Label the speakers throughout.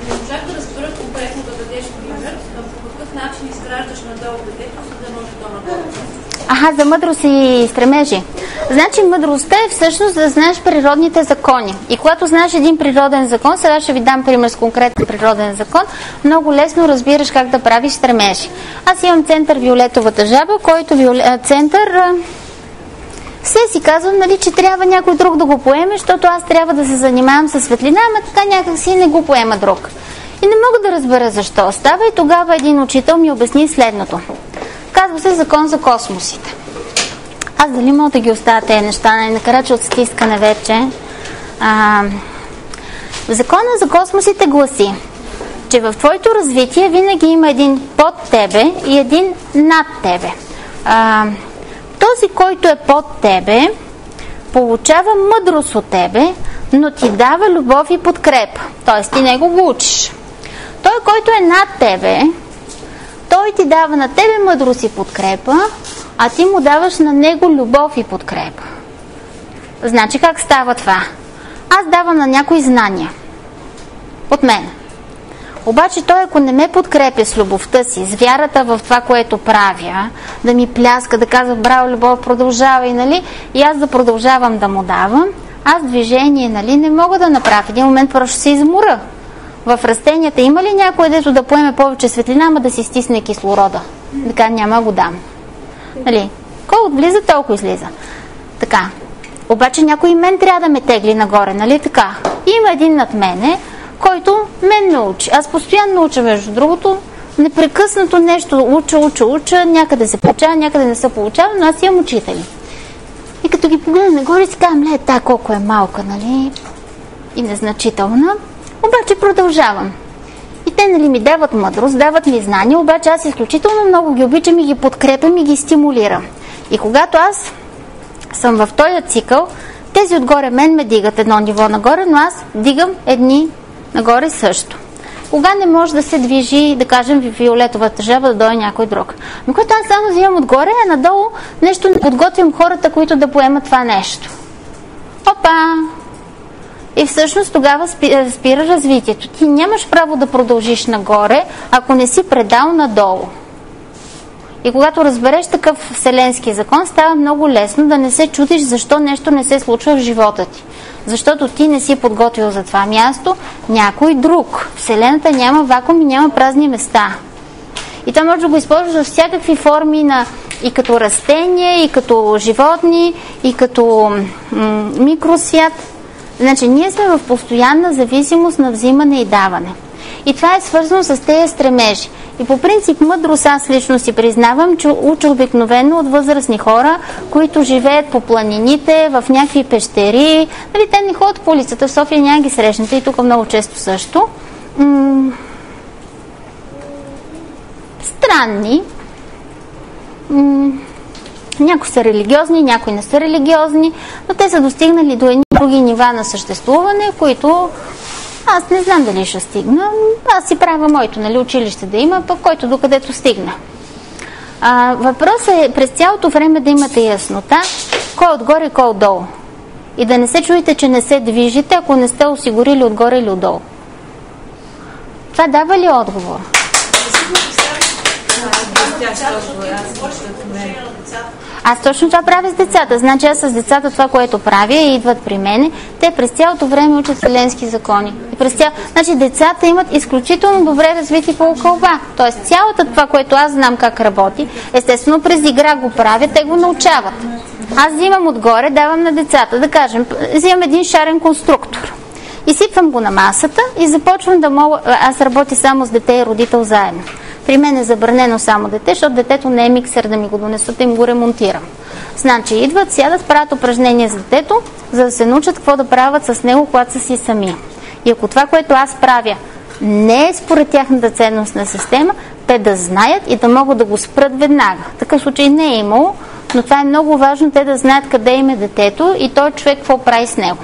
Speaker 1: не можах да разбера конкретно да дадеш пример, по какъв начин изграждаш надолу детето, за да може то надолу.
Speaker 2: За мъдрост и стремежи. Значи мъдростта е всъщност да знаеш природните закони. И когато знаеш един природен закон, сега ще ви дам пример с конкретен природен закон, много лесно разбираш как да правиш стремежи. Аз имам център Виолетовата жаба, който център все си казвам, нали, че трябва някой друг да го поеме, защото аз трябва да се занимавам с светлина, ама така някак си не го поема друг. И не мога да разбера защо става и тогава един учител ми обясни следното. Казва се закон за космосите. Аз дали мога да ги оставя тези неща, най-накрая, че от стискане вече. Закона за космосите гласи, че в твоето развитие винаги има един под тебе и един над тебе. Този, който е под тебе, получава мъдрост от тебе, но ти дава любов и подкрепа. Т.е. ти него го учиш. Той, който е над тебе, той ти дава на тебе мъдрост и подкрепа, а ти му даваш на него любов и подкрепа. Значи как става това? Аз давам на някои знания от мен. Обаче той, ако не ме подкрепя с любовта си, с вярата в това, което правя, да ми пляска, да казва браво, любов, продължавай, нали? И аз да продължавам да му давам, аз движение, нали, не мога да направя. В един момент просто ще се измора. В растенията има ли някой, дето да поеме повече светлина, ама да си стисне кислорода? Така няма го дам. Нали? Колко влиза, толкова излиза. Така. Обаче някой мен трябва да ме тегли нагоре, нали така? Има един над мене, който мен ме учи. Аз постоянно уча, между другото, непрекъснато нещо уча, някъде се получава, някъде не се получава, но аз имам учители. И като ги погледна нагоре, си казвам, тая колко е малка, нали? И незначителна. Обаче продължавам. И те, нали, ми дават мъдрост, дават ми знания, обаче аз изключително много ги обичам и ги подкрепям и ги стимулирам. И когато аз съм в този цикъл, тези отгоре мен ме дигат едно ниво нагоре, но аз дигам едни нагоре също. Кога не може да се движи, да кажем, в Виолетовата жаба да дойде някой друг. Но когато аз само взимам отгоре, а надолу нещо не подготвям хората, които да поемат това нещо. Опа! И всъщност тогава спира развитието. Ти нямаш право да продължиш нагоре, ако не си предал надолу. И когато разбереш такъв вселенски закон, става много лесно да не се чудиш защо нещо не се случва в живота ти. Защото ти не си подготвил за това място някой друг. Вселената няма вакуум и няма празни места. И това може да го използваш във всякакви форми и като растения, и като животни, и като микросвят. Значи, ние сме в постоянна зависимост на взимане и даване. И това е свързано с тези стремежи. И по принцип мъдрост аз лично си признавам, че уча обикновено от възрастни хора, които живеят по планините, в някакви пещери. Нали, те не ходят по улицата, в София няма ги срещнете и тук много често също. Странни. Някои са религиозни, някои не са религиозни, но те са достигнали до едни други нива на съществуване, които аз не знам дали ще стигна. Аз си правя моето, нали, училище да има, пък който докъдето стигна. Въпросът е през цялото време да имате яснота кой отгоре и кой отдолу. И да не се чуете, че не се движите, ако не сте осигурили отгоре или отдолу. Това дава ли отговор? Аз точно това правя с децата. Значи аз с децата това, което правя, и идват при мене, те през цялото време учат вселенски закони. Значи децата имат изключително добре развити полукълба. Тоест цялото това, което аз знам как работи, естествено през игра го правят, те го научават. Аз взимам отгоре, давам на децата, да кажем, взимам един шарен конструктор. Изсипвам го на масата и започвам да мога... Аз работя само с дете и родител заедно. При мен е забранено само дете, защото детето не е миксер да ми го донесат и им го ремонтирам. Значи идват, сядат, правят упражнения с детето, за да се научат какво да правят с него, когато са си сами. И ако това, което аз правя, не е според тяхната ценностна система, те да знаят и да могат да го спрат веднага. В такъв случай не е имало, но това е много важно, те да знаят къде им е детето и той човек какво прави с него.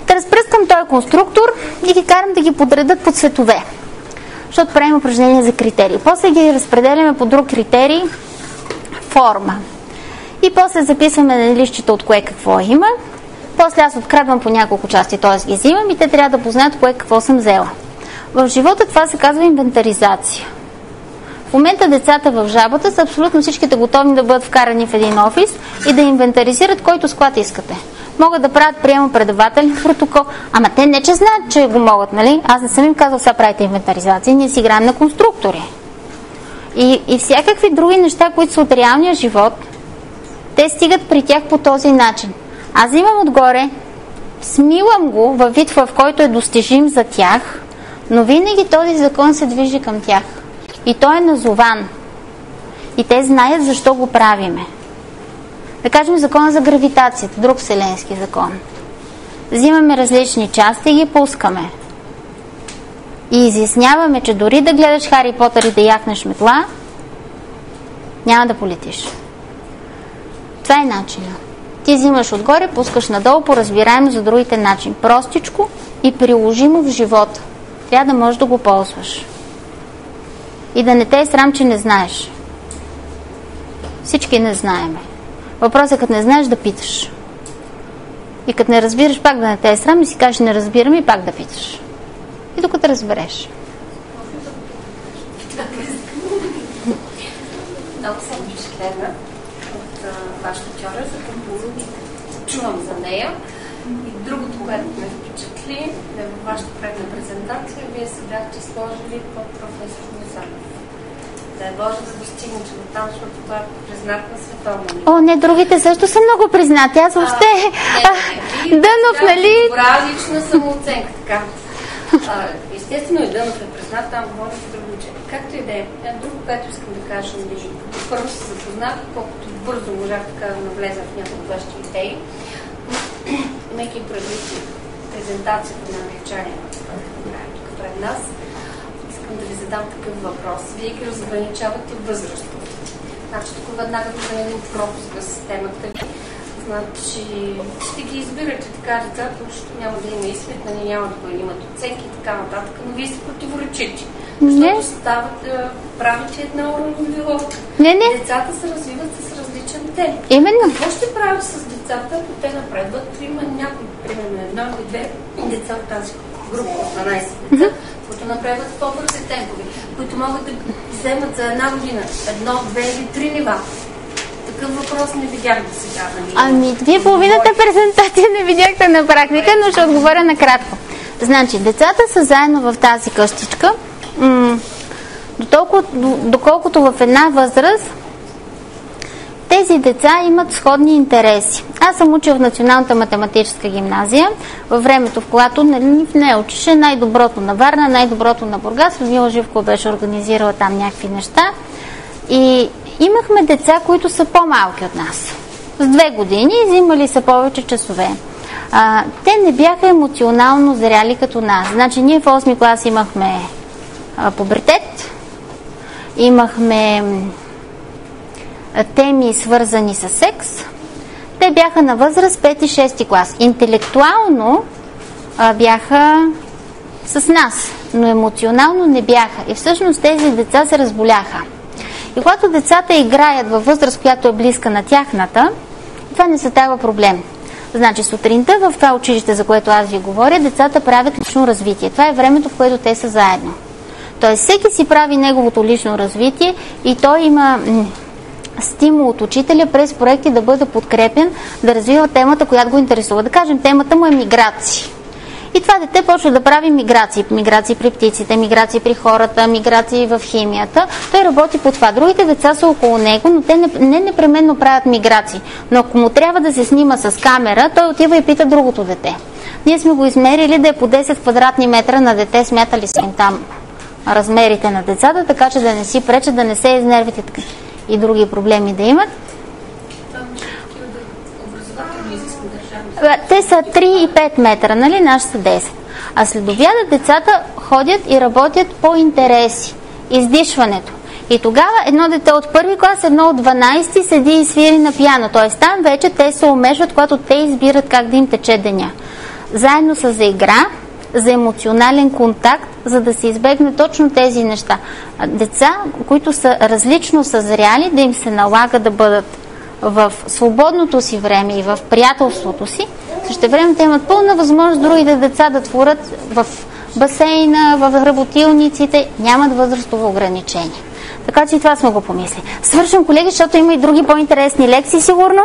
Speaker 2: Да разпръскам този конструктор и ги карам да ги подредат по цветове, защото правим упражнения за критерии. После ги разпределяме по друг критерий, форма. И после записваме на листчета от кое какво има. после аз открадвам по няколко части, т.е. ги взимам и те трябва да познаят кое какво съм взела. В живота това се казва инвентаризация. В момента децата в жабата са абсолютно всичките готови да бъдат вкарани в един офис и да инвентаризират който склад искате. Могат да правят приемо-предавателен протокол, ама те не че знаят, че го могат, нали? Аз не съм им казал, сега правите инвентаризация, ние си играем на конструктори. И всякакви други неща, които са от реалния живот, те стигат при тях по този начин. Аз взимам отгоре, смилам го във вид, в който е достижим за тях, но винаги този закон се движи към тях. И той е назован. И те знаят защо го правиме. Да кажем закона за гравитацията, друг вселенски закон. Взимаме различни части и ги пускаме. И изясняваме, че дори да гледаш Хари Потър и да яхнеш метла, няма да полетиш. Това е начинът. Ти взимаш отгоре, пускаш надолу по разбираемо за другите начин. Простичко и приложимо в живота. Трябва да можеш да го ползваш. И да не те е срам, че не знаеш. Всички не знаеме. Въпросът е, като не знаеш, да питаш. И като не разбираш, пак да не те е срам и си кажеш, не разбирам и пак да питаш. И докато разбереш.
Speaker 3: Много съм впечатлена от вашата теория за композитика. Чувам за нея. И другото, което ме впечатли, е във вашата предна презентация, вие се бяхте сложили под професор Мизанов. Да е Боже да достигне, че до там, защото това е признат на световно ниво.
Speaker 2: О, не, другите също са много признати. Аз въобще... Дънов, нали?
Speaker 3: Добра лична самооценка, така. Естествено и Дънов е признат, там говори за друго учение. Както и да е. Друго, което искам да кажа, първо се запознах, колкото бързо можах така да навлеза в някои от вашите идеи. Имайки предвид презентацията на англичания, тук пред нас, искам да ви задам такъв въпрос. Вие ги разграничавате възрастово. Значи тук веднага да един пропуск в системата. Значи ще ги избирате така децата, защото няма да има изпит, няма да имат оценки и така нататък, но вие се противоречите. Защото стават, правите една било. Децата се развиват с различен темп.
Speaker 2: Именно.
Speaker 3: Какво ще правят с децата, ако те напредват? Има някои, примерно едно или две деца от тази група от 12 деца, които напредват в по-бързи темпови, които могат да вземат за една година едно, две или три нива. Такъв въпрос не видях до сега.
Speaker 2: Ами, вие половината презентация не видяхте на практика, но ще отговоря накратко. Значи, децата са заедно в тази къщичка, доколкото в една възраст тези деца имат сходни интереси. Аз съм учил в Националната математическа гимназия, във времето, в когато в нея учеше най-доброто на Варна, най-доброто на Бургас. Людмила Живкова беше организирала там някакви неща. И имахме деца, които са по-малки от нас. С 2 години взимали са повече часове. Те не бяха емоционално зряли като нас. Значи ние в 8 клас имахме пубертет, имахме теми свързани с секс. Те бяха на възраст 5 и 6 клас. Интелектуално бяха с нас, но емоционално не бяха. И всъщност тези деца се разболяха. И когато децата играят във възраст, която е близка на тяхната, това не става проблем. Значи сутринта в това училище, за което аз ви говоря, децата правят лично развитие. Това е времето, в което те са заедно. Тоест всеки си прави неговото лично развитие и той има стимул от учителя през проекти да бъде подкрепен, да развива темата, която го интересува. Да кажем, темата му е миграции. И това дете почва да прави миграции. Миграции при птиците, миграции при хората, миграции в химията. Той работи по това. Другите деца са около него, но те не непременно правят миграции. Но ако му трябва да се снима с камера, той отива и пита другото дете. Ние сме го измерили да е по 10 квадратни метра на дете. Смятали са им там размерите на децата, така че да не си пречат, да не се изнервите и други проблеми да имат. Те са 3 и 5 метра, нали? Наши са 10. А след обяда децата ходят и работят по интереси. Издишването. И тогава едно дете от 1 клас, едно от 12 седи и свири на пиано. Т.е. там вече те се умешват, когато те избират как да им тече деня. Заедно с за игра, за емоционален контакт, за да се избегне точно тези неща. Деца, които са различно съзряли, да им се налага да бъдат в свободното си време и в приятелството си, същевременно те имат пълна възможност другите деца да творят в басейна, в работилниците, нямат възрастово ограничение. Така че и това сме го помисли. Свършвам, колеги, защото има и други по-интересни лекции, сигурно.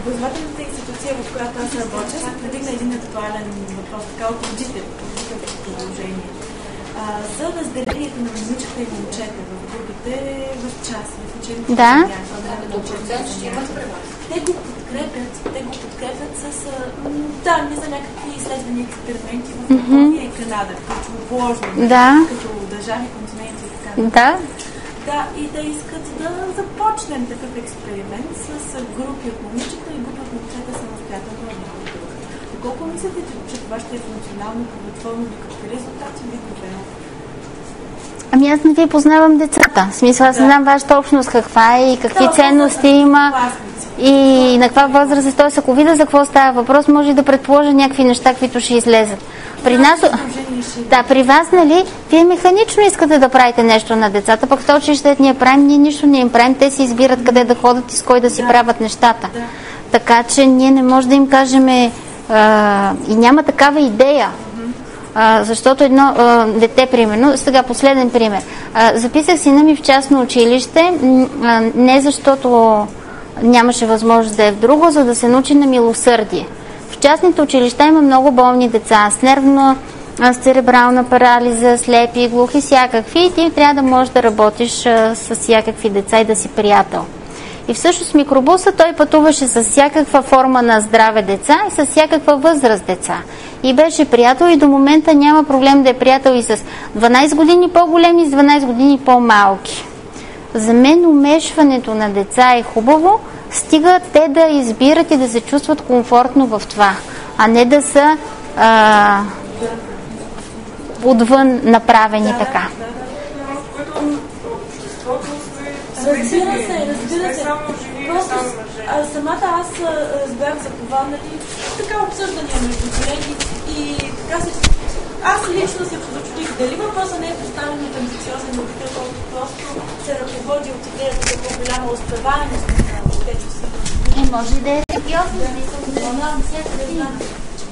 Speaker 1: Образователната институция, в която аз работя, предигна един актуален въпрос, така от родител, продължение. За разделението на момичета и момчета в групите в час, в учебните те го подкрепят с данни за някакви изследвания, експерименти в Япония и Канада, като вложени, като държави, континенти и така. Да, и да искат да започнем такъв експеримент с групи от момичета и групи от момчета самостоятелно една от друга. Доколко мислите, че това ще е функционално, плодотворно, до какви резултати би довело?
Speaker 2: Ами аз не ви познавам децата. В смисъл, аз не знам вашата общност каква е и какви ценности има и на каква възраст е. Тоест, ако видя за какво става въпрос, може да предположа някакви неща, които ще излезат. При нас, при вас, нали, вие механично искате да правите нещо на децата, пък в това училище ние правим, ние нищо не им правим, те си избират къде да ходят и с кой да си правят нещата. Така че ние не можем да им кажем и няма такава идея. Защото едно дете, примерно, сега последен пример. Записах сина ми в частно училище, не защото нямаше възможност да е в друго, за да се научи на милосърдие. В частните училища има много болни деца с нервна, с церебрална парализа, слепи, глухи, всякакви, и ти трябва да можеш да работиш с всякакви деца и да си приятел. И всъщност микробуса той пътуваше с всякаква форма на здраве деца и с всякаква възраст деца. И беше приятел и до момента няма проблем да е приятел и с 12 години по-големи и с 12 години по-малки. За мен умешването на деца е хубаво, стига те да избират и да се чувстват комфортно в това, а не да са отвън направени така.
Speaker 1: Разбира се. Просто самата аз разбрах за това, нали, така обсъждания между колеги и така се... Аз лично се зачудих дали въпросът не е поставен от амбициозен родител, който просто се ръководи от идеята за по-голяма успеваемост на детето си.
Speaker 2: И може да е сериозно,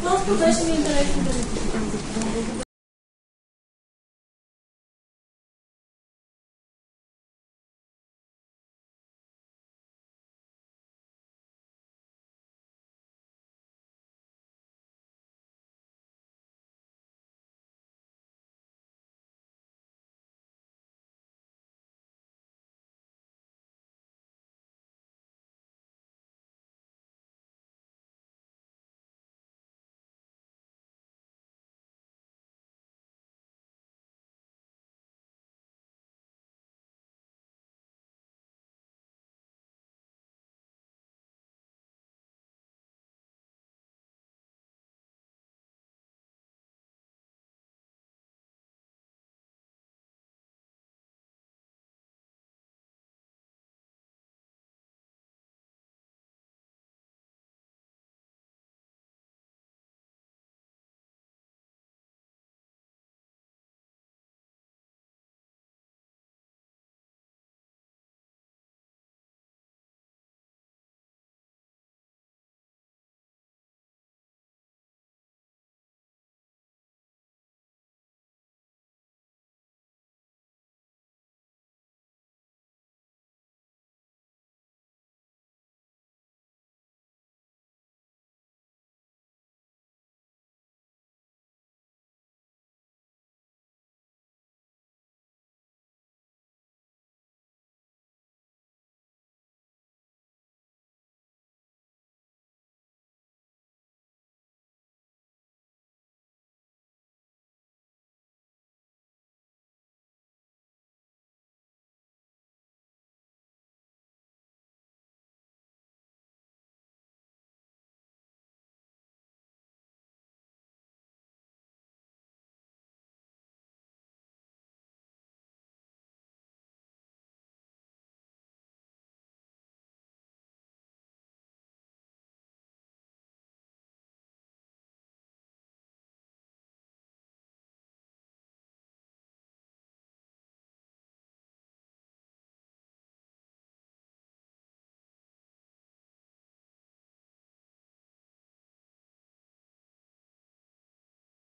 Speaker 1: Просто беше ми интересно да ви